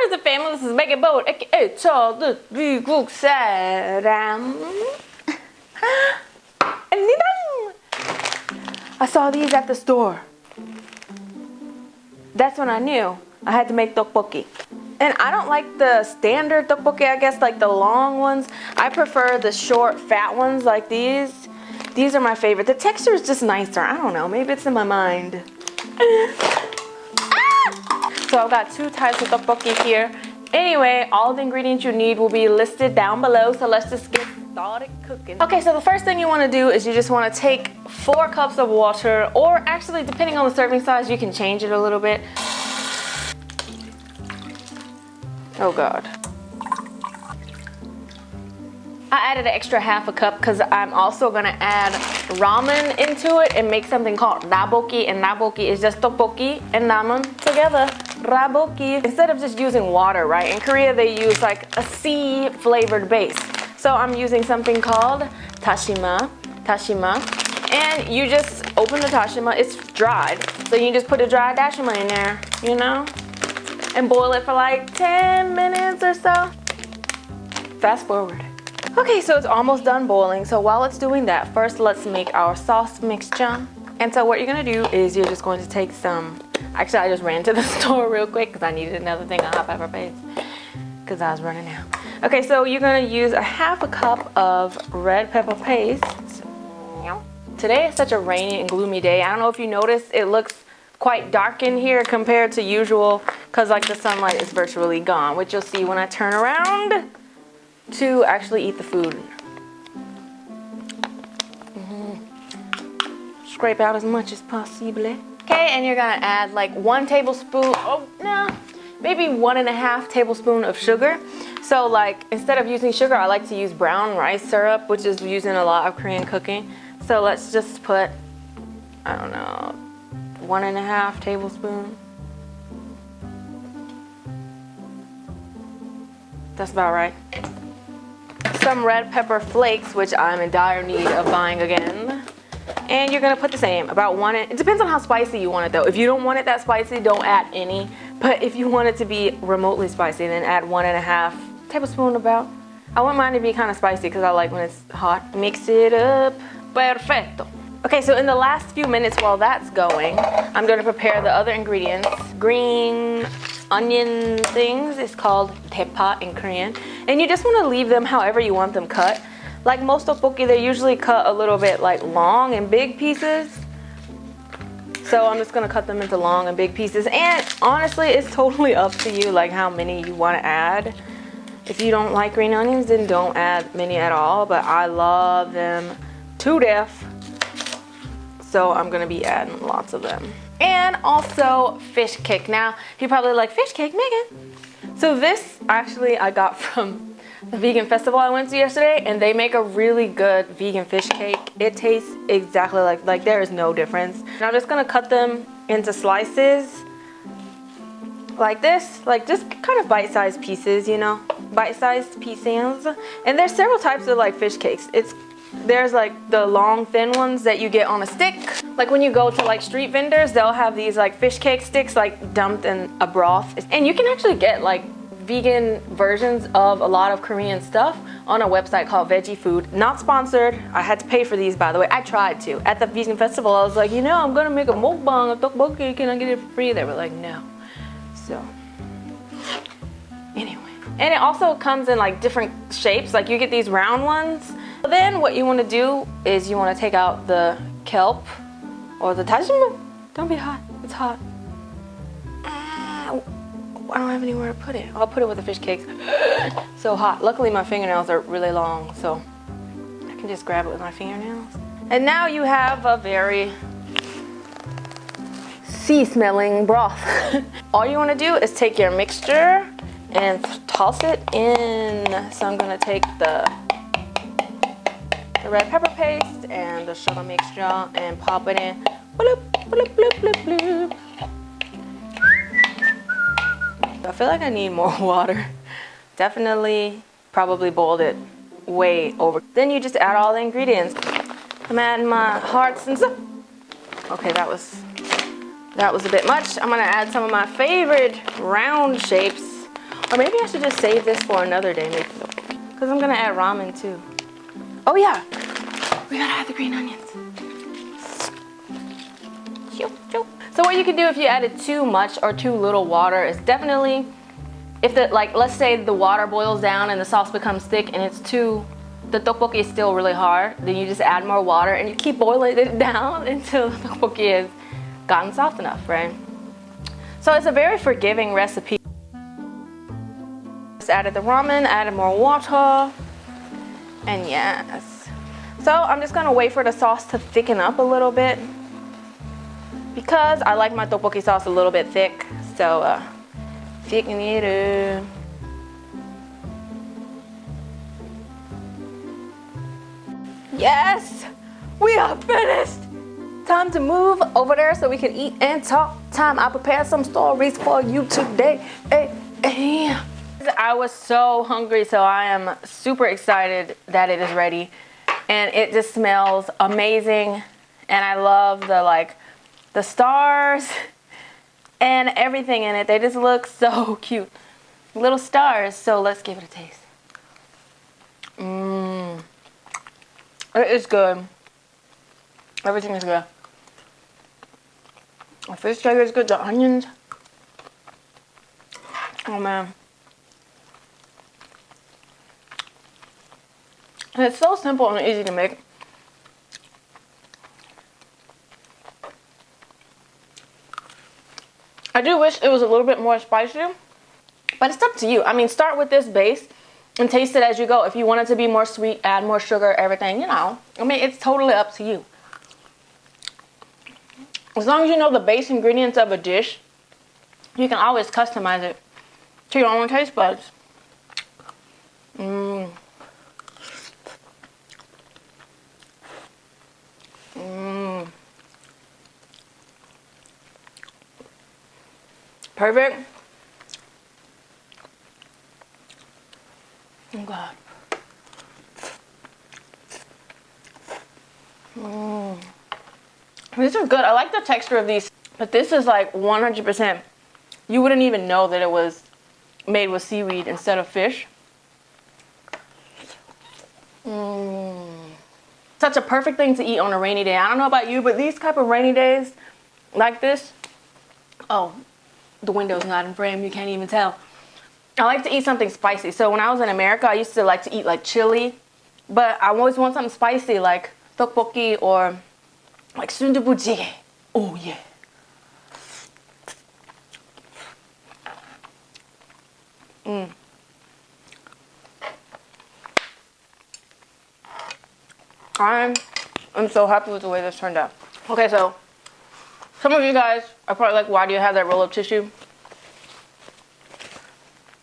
the family? This is Megan Boat, aka the 미국 사람. I saw these at the store. That's when I knew I had to make tteokbokki. And I don't like the standard tteokbokki, I guess, like the long ones. I prefer the short, fat ones like these. These are my favorite. The texture is just nicer. I don't know. Maybe it's in my mind. So I've got 2 types of tteokbokki here. Anyway, all the ingredients you need will be listed down below. So let's just get started cooking. Okay, so the first thing you want to do is you just want to take 4 cups of water, or actually, depending on the serving size, you can change it a little bit. Oh God. I added an extra half a cup because I'm also gonna add ramen into it and make something called raboki. And raboki is just tteokbokki and ramen together. Raboki. Instead of just using water, right? In Korea they use like a sea flavored base. So I'm using something called tashima. And you just open the tashima. It's dried, so you just put a dry tashima in there, you know, and boil it for like 10 minutes or so. Fast forward. Okay, so it's almost done boiling. So while it's doing that, first let's make our sauce mixture. And so what you're gonna do is you're just going to take some, actually I just ran to the store real quick because I needed another thing of hot pepper paste because I was running out. Okay, so you're gonna use a half a cup of red pepper paste. Today is such a rainy and gloomy day. I don't know if you noticed, it looks quite dark in here compared to usual because like the sunlight is virtually gone, which you'll see when I turn around to actually eat the food. Scrape out as much as possible. Okay, and you're gonna add like 1 tablespoon, maybe 1.5 tablespoon of sugar. So like instead of using sugar, I like to use brown rice syrup, which is used in a lot of Korean cooking. So let's just put, I don't know, 1.5 tablespoon. That's about right. Some red pepper flakes, which I'm in dire need of buying again. And you're gonna put the same, about 1. It depends on how spicy you want it though. If you don't want it that spicy, don't add any. But if you want it to be remotely spicy, then add 1.5 tablespoon about. I want mine to be kind of spicy because I like when it's hot. Mix it up. Perfecto. Okay, so in the last few minutes while that's going, I'm gonna prepare the other ingredients. Green onion things, it's called tepa in Korean. And you just wanna leave them however you want them cut. Like most tteokbokki, they're usually cut a little bit like long and big pieces. So I'm just gonna cut them into long and big pieces. And honestly, it's totally up to you, like how many you wanna add. If you don't like green onions, then don't add many at all, but I love them to death. So I'm gonna be adding lots of them. And also fish cake. Now, you're probably like, fish cake, Megan? So this actually I got from the vegan festival I went to yesterday, and they make a really good vegan fish cake. It tastes exactly like there is no difference. And I'm just gonna cut them into slices like this, like just kind of bite-sized pieces, you know, bite-sized pieces. And there's several types of like fish cakes. There's like the long thin ones that you get on a stick. Like when you go to like street vendors, they'll have these like fish cake sticks like dumped in a broth. And you can actually get like vegan versions of a lot of Korean stuff on a website called Veggie Food. Not sponsored. I had to pay for these, by the way. I tried to. At the vegan festival, I was like, you know, I'm gonna make a mukbang of tteokbokki. Can I get it for free? They were like, no. So anyway, and it also comes in like different shapes. Like you get these round ones. Then what you want to do is you want to take out the kelp or the tashima. Don't be hot. It's hot. I don't have anywhere to put it. I'll put it with the fish cakes. So hot. Luckily my fingernails are really long, so I can just grab it with my fingernails. And now you have a very sea-smelling broth. All you want to do is take your mixture and toss it in. So I'm going to take the red pepper paste and the sugar mixture and pop it in. Bloop, bloop, bloop, bloop, bloop. I feel like I need more water. Definitely probably boiled it way over. Then you just add all the ingredients. I'm adding my hearts and stuff. Okay, that was a bit much. I'm gonna add some of my favorite round shapes. Or maybe I should just save this for another day, maybe. Because I'm gonna add ramen too. Oh yeah, we gotta add the green onions. So what you can do if you added too much or too little water is definitely, if the, like, let's say the water boils down and the sauce becomes thick and it's too, the tteokbokki is still really hard, then you just add more water and you keep boiling it down until the tteokbokki has gotten soft enough, right? So it's a very forgiving recipe. Just added the ramen, added more water, and yes. So I'm just gonna wait for the sauce to thicken up a little bit because I like my tteokbokki sauce a little bit thick. So thicken it up. Yes, we are finished. Time to move over there so we can eat and talk. Time I prepared some stories for you today. I was so hungry, so I am super excited that it is ready. And it just smells amazing. And I love the stars and everything in it. They just look so cute. Little stars. So let's give it a taste. It is good. Everything is good. The fish cake is good. The onions. Oh man. And it's so simple and easy to make. I do wish it was a little bit more spicy, but it's up to you. I mean, start with this base and taste it as you go. If you want it to be more sweet, add more sugar, everything, you know. I mean, it's totally up to you. As long as you know the base ingredients of a dish, you can always customize it to your own taste buds. Perfect. Oh God. These are good. I like the texture of these, but this is like 100%. You wouldn't even know that it was made with seaweed instead of fish. Such a perfect thing to eat on a rainy day. I don't know about you, but these type of rainy days like this, oh, the window's not in frame, you can't even tell. I like to eat something spicy. So when I was in America, I used to like to eat like chili, but I always want something spicy like tteokbokki or like sundubu jjigae. Oh yeah. I'm so happy with the way this turned out. Okay, so some of you guys are probably like, why do you have that roll of tissue?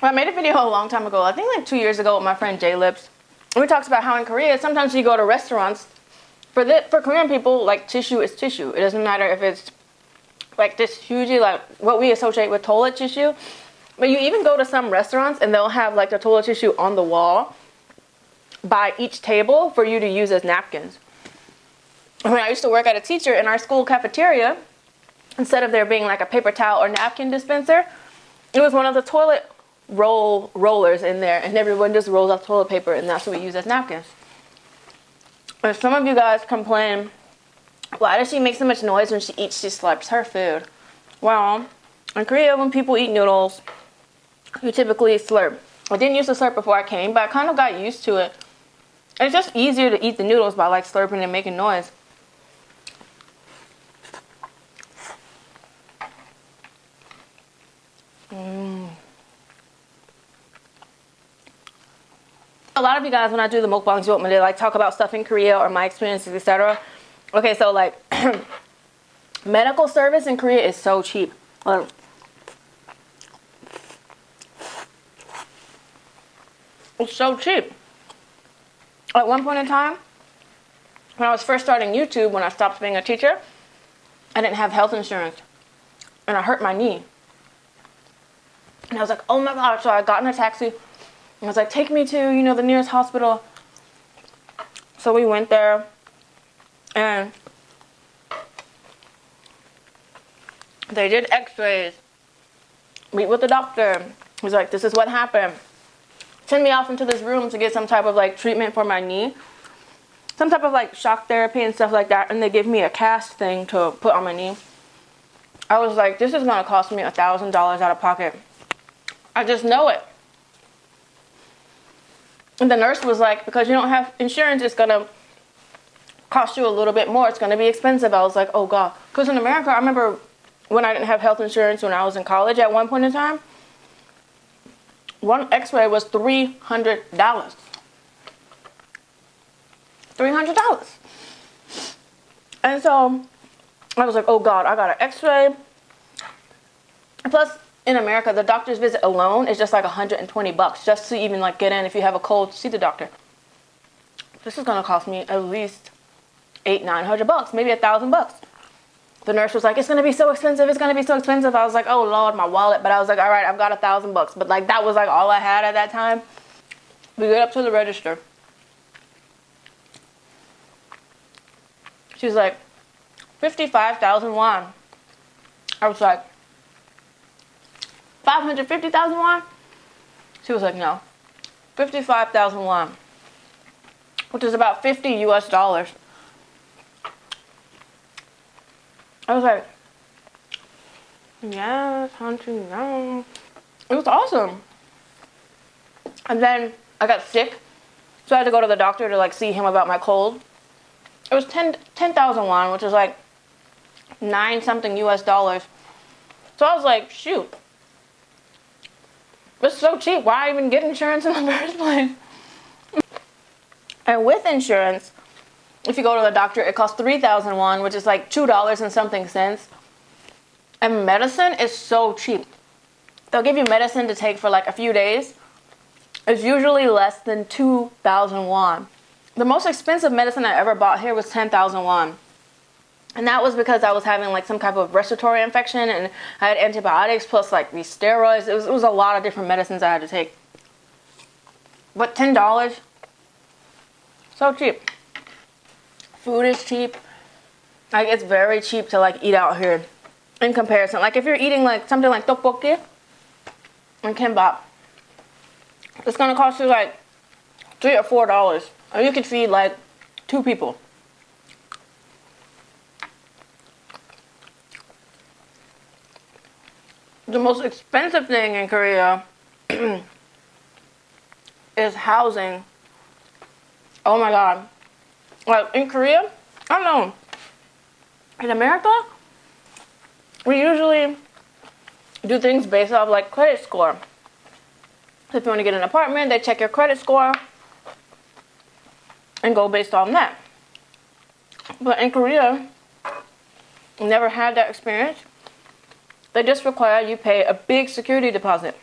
I made a video a long time ago, I think like 2 years ago with my friend Jay Lips. And we talked about how in Korea, sometimes you go to restaurants, for Korean people, like tissue is tissue. It doesn't matter if it's like this hugely, like what we associate with toilet tissue. But you even go to some restaurants and they'll have like the toilet tissue on the wall by each table for you to use as napkins. When I used to work at a teacher in our school cafeteria, instead of there being like a paper towel or napkin dispenser, it was one of the toilet rollers in there, and everyone just rolls off toilet paper, and that's what we use as napkins. And some of you guys complain, why does she make so much noise when she eats? She slurps her food. Well, in Korea, when people eat noodles, you typically slurp. I didn't used to slurp before I came, but I kind of got used to it. And it's just easier to eat the noodles by like slurping and making noise. A lot of you guys, when I do the mukbangs, you want me to like talk about stuff in Korea or my experiences, etc. Okay, so like medical service in Korea is so cheap. It's so cheap. At one point in time, when I was first starting YouTube, when I stopped being a teacher, I didn't have health insurance. And I hurt my knee. And I was like, oh my God. So I got in a taxi. And I was like, take me to, you know, the nearest hospital. So we went there. And they did x-rays. Meet with the doctor. He's like, this is what happened. Send me off into this room to get some type of like treatment for my knee. Some type of like shock therapy and stuff like that. And they give me a cast thing to put on my knee. I was like, this is gonna cost me $1,000 out of pocket. I just know it. And the nurse was like, because you don't have insurance, it's gonna cost you a little bit more. It's gonna be expensive. I was like, oh God. Because in America, I remember when I didn't have health insurance when I was in college at one point in time, one x-ray was $300. $300. And so I was like, oh God, I got an x-ray. Plus, in America, the doctor's visit alone is just like $120 just to even like get in if you have a cold to see the doctor. This is gonna cost me at least $800-900, maybe $1,000. The nurse was like, it's gonna be so expensive, it's gonna be so expensive. I was like, oh Lord, my wallet. But I was like, all right, I've got $1,000. But like that was like all I had at that time. We get up to the register. She's like, 55,000 won. I was like, 550,000 won? She was like, no, 55,000 won, which is about $50 US. I was like, yes, hunting, no. It was awesome. And then I got sick, so I had to go to the doctor to like see him about my cold. It was 10,000 won, which is like 9 something US dollars. So I was like, shoot, it's so cheap. Why even get insurance in the first place? And with insurance, if you go to the doctor, it costs 3,000 won, which is like $2 and something cents. And medicine is so cheap. They'll give you medicine to take for like a few days. It's usually less than 2,000 won. The most expensive medicine I ever bought here was 10,000 won. And that was because I was having like some type of respiratory infection and I had antibiotics plus like these steroids. It was a lot of different medicines I had to take. But $10, so cheap. Food is cheap. Like it's very cheap to like eat out here in comparison. Like if you're eating like something like tteokbokki and kimbap, it's gonna cost you like $3 or $4. And you could feed like 2 people. The most expensive thing in Korea is housing. Oh my God. Like in Korea, I don't know. In America, we usually do things based off like credit score. So if you want to get an apartment, they check your credit score and go based on that. But in Korea, never had that experience. They just require you pay a big security deposit.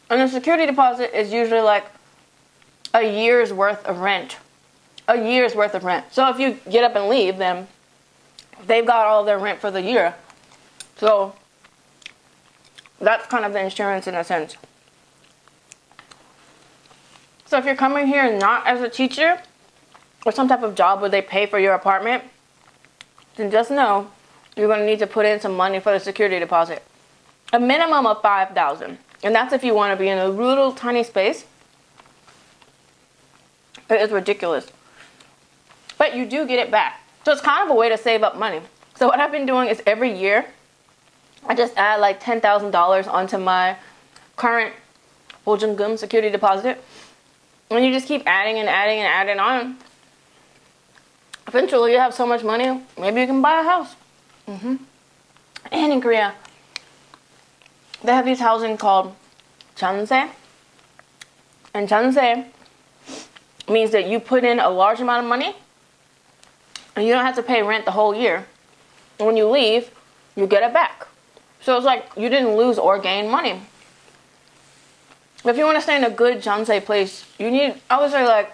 And the security deposit is usually like a year's worth of rent. A year's worth of rent. So if you get up and leave, then they've got all their rent for the year. So that's kind of the insurance in a sense. So if you're coming here not as a teacher or some type of job where they pay for your apartment, then just know you're going to need to put in some money for the security deposit. A minimum of 5,000. And that's if you want to be in a little tiny space. It is ridiculous. But you do get it back. So it's kind of a way to save up money. So what I've been doing is every year, I just add like $10,000 onto my current 보증금 security deposit. And you just keep adding and adding and adding on. Eventually you have so much money, maybe you can buy a house. And in Korea, they have these housing called 전세. And 전세 means that you put in a large amount of money and you don't have to pay rent the whole year. And when you leave, you get it back. So it's like you didn't lose or gain money. If you want to stay in a good 전세 place, you need, I would say like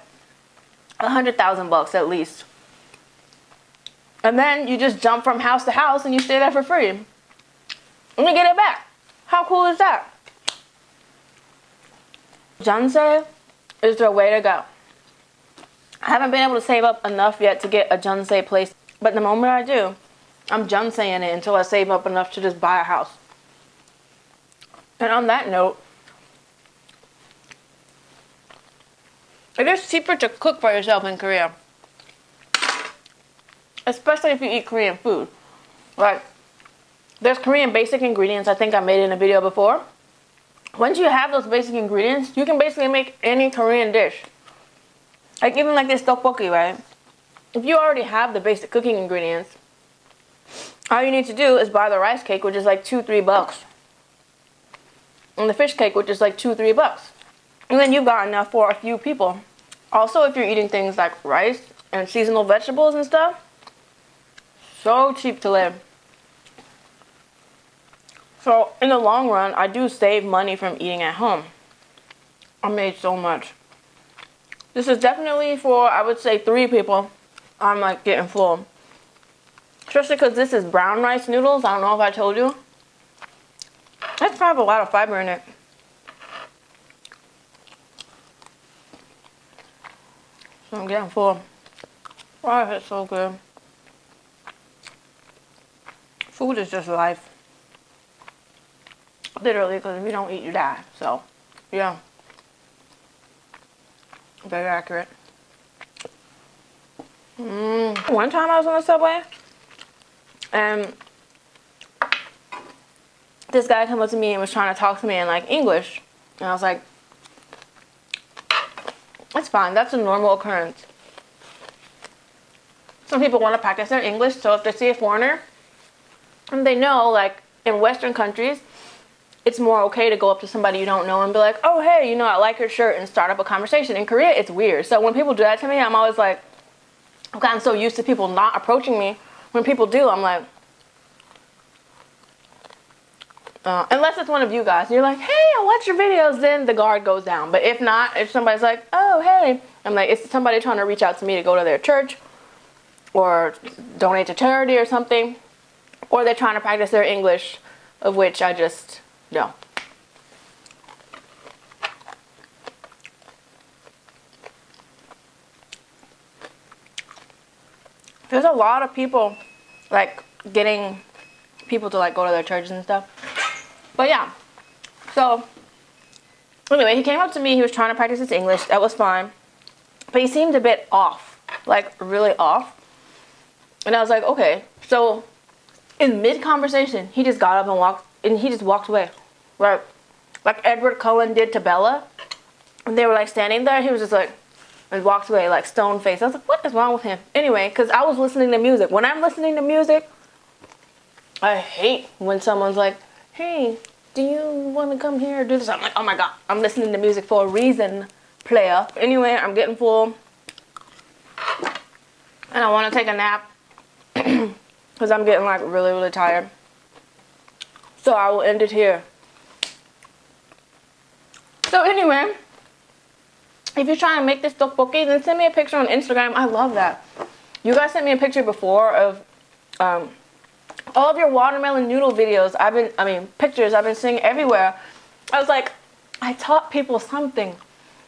$100,000 at least. And then you just jump from house to house and you stay there for free. And you get it back. How cool is that? 전세 is the way to go. I haven't been able to save up enough yet to get a 전세 place. But the moment I do, I'm 전세ing it until I save up enough to just buy a house. And on that note, it is cheaper to cook for yourself in Korea. Especially if you eat Korean food. Like, there's Korean basic ingredients. I think I made it in a video before. Once you have those basic ingredients, you can basically make any Korean dish. Like even like this tteokbokki, right? If you already have the basic cooking ingredients, all you need to do is buy the rice cake, which is like $2-3. And the fish cake, which is like $2-3. And then you've got enough for a few people. Also, if you're eating things like rice and seasonal vegetables and stuff, so cheap to live. So in the long run, I do save money from eating at home. I made so much. This is definitely for, I would say, 3 people. I'm like getting full. Especially because this is brown rice noodles. I don't know if I told you. That's kind of a lot of fiber in it. So I'm getting full. Oh, it's so good. Food is just life. Literally, because if you don't eat, you die. So, yeah. Very accurate. One time I was on the subway, and this guy came up to me and was trying to talk to me in like English. And I was like, it's fine. That's a normal occurrence. Some people want to practice their English, so if they see a foreigner, and they know, like, in Western countries, it's more okay to go up to somebody you don't know and be like, oh, hey, you know, I like your shirt, and start up a conversation. In Korea, it's weird. So when people do that to me, I'm always like, I've gotten so used to people not approaching me. When people do, I'm like, unless it's one of you guys, and you're like, hey, I watch your videos, then the guard goes down. But if not, if somebody's like, oh, hey, I'm like, it's somebody trying to reach out to me to go to their church or donate to charity or something, or they're trying to practice their English, of which I just, no. There's a lot of people, like, getting people to, like, go to their churches and stuff. But, yeah. So, anyway, he came up to me. He was trying to practice his English. That was fine. But he seemed a bit off. Like, really off. And I was like, okay. So, in mid-conversation, he just got up and he just walked away. Right? Like Edward Cullen did to Bella. And they were, like, standing there. He was just like, and walked away, like, stone-faced. I was like, what is wrong with him? Anyway, because I was listening to music. When I'm listening to music, I hate when someone's like, hey, do you want to come here or do this? I'm like, oh my god, I'm listening to music for a reason, player. Anyway, I'm getting full. And I want to take a nap. Because I'm getting, like, really, really tired. So I will end it here. So anyway, if you're trying to make this tteokbokki, then send me a picture on Instagram. I love that. You guys sent me a picture before of all of your watermelon noodle videos. Pictures I've been seeing everywhere. I was like, I taught people something.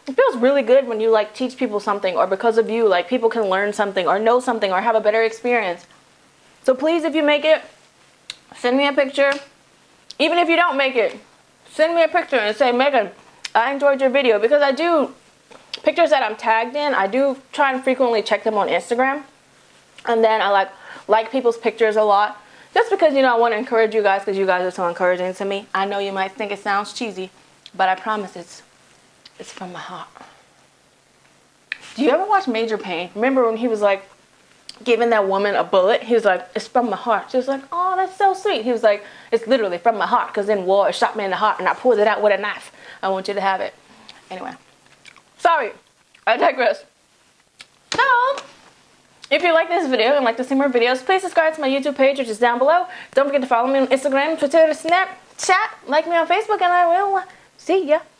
It feels really good when you, like, teach people something, or because of you, like, people can learn something or know something or have a better experience. So please, if you make it, send me a picture. Even if you don't make it, send me a picture and say, Megan, I enjoyed your video, because I do. Pictures that I'm tagged in, I do try and frequently check them on Instagram. And then I like people's pictures a lot. Just because, you know, I want to encourage you guys, because you guys are so encouraging to me. I know you might think it sounds cheesy, but I promise it's from my heart. Do you ever watch Major Payne? Remember when he was like giving that woman a bullet? He was like, it's from my heart. She was like, oh, that's so sweet. He was like, it's literally from my heart, because in war it shot me in the heart and I pulled it out with a knife. I want you to have it. Anyway. Sorry, I digress. So, if you like this video and like to see more videos, please subscribe to my YouTube page, which is down below. Don't forget to follow me on Instagram, Twitter, Snapchat, like me on Facebook, and I will see ya.